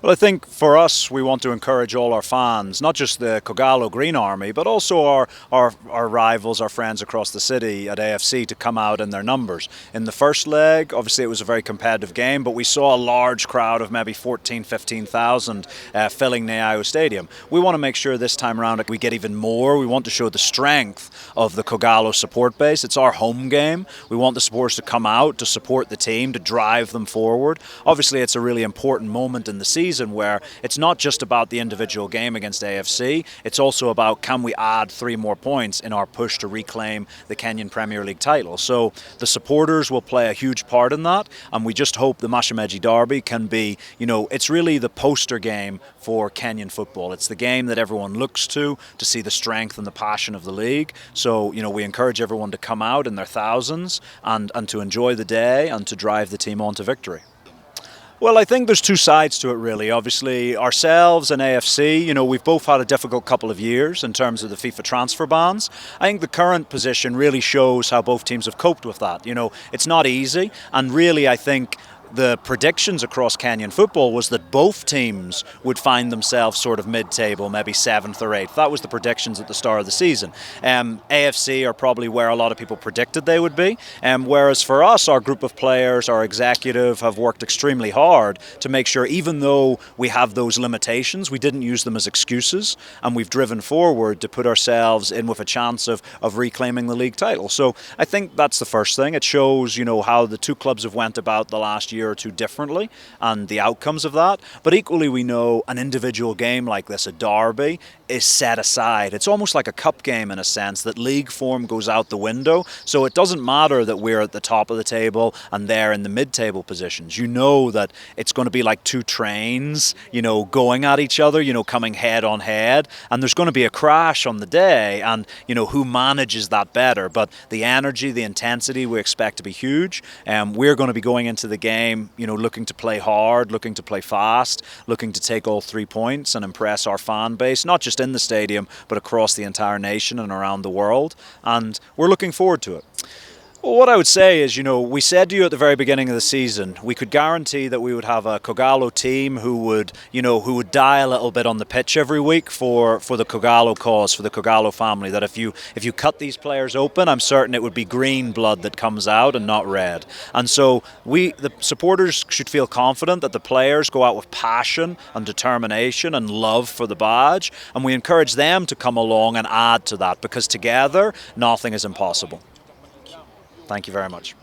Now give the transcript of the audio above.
Well, I think for us, we want to encourage all our fans, not just the Kogalo Green Army, but also our rivals, our friends across the city at AFC to come out in their numbers. In the first leg, obviously it was a very competitive game, but we saw a large crowd of maybe 14, 15,000 filling Nyayo Stadium. We want to make sure this time around we get even more. We want to show the strength of the Kogalo support base. It's our home game. We want the supporters to come out to support the team, to drive them forward. Obviously, it's a really important moment in the season where it's not just about the individual game against AFC, it's also about can we add 3 more points in our push to reclaim the Kenyan Premier League title. So the supporters will play a huge part in that, and we just hope the Mashemeji Derby can be, it's really the poster game for Kenyan football. It's the game that everyone looks to see the strength and the passion of the league. So, we encourage everyone to come out in their thousands and to enjoy the day and to drive the team on to victory. Well, I think there's 2 sides to it, really. Obviously, ourselves and AFC, we've both had a difficult couple of years in terms of the FIFA transfer bans. I think the current position really shows how both teams have coped with that. It's not easy, and really, I think the predictions across Kenyan football was that both teams would find themselves sort of mid-table, maybe 7th or 8th. That was the predictions at the start of the season. AFC are probably where a lot of people predicted they would be, whereas for us, our group of players, our executive have worked extremely hard to make sure, even though we have those limitations, we didn't use them as excuses, and we've driven forward to put ourselves in with a chance of reclaiming the league title. So I think that's the first thing. It shows, how the 2 clubs have went about the last year or 2 differently and the outcomes of that. But equally, we know an individual game like this, a derby, is set aside. It's almost like a cup game in a sense, that league form goes out the window. So it doesn't matter that we're at the top of the table and they're in the mid-table positions. You know that it's going to be like 2 trains, going at each other, coming head on head, and there's going to be a crash on the day, and who manages that better. But the energy, the intensity, we expect to be huge. We're going to be going into the game looking to play hard, looking to play fast, looking to take all 3 points and impress our fan base, not just in the stadium, but across the entire nation and around the world. And we're looking forward to it. Well, what I would say is, we said to you at the very beginning of the season, we could guarantee that we would have a Kogalo team who would die a little bit on the pitch every week for the Kogalo cause, for the Kogalo family. That if you cut these players open, I'm certain it would be green blood that comes out and not red. And so the supporters should feel confident that the players go out with passion and determination and love for the badge, and we encourage them to come along and add to that, because together nothing is impossible. Thank you very much.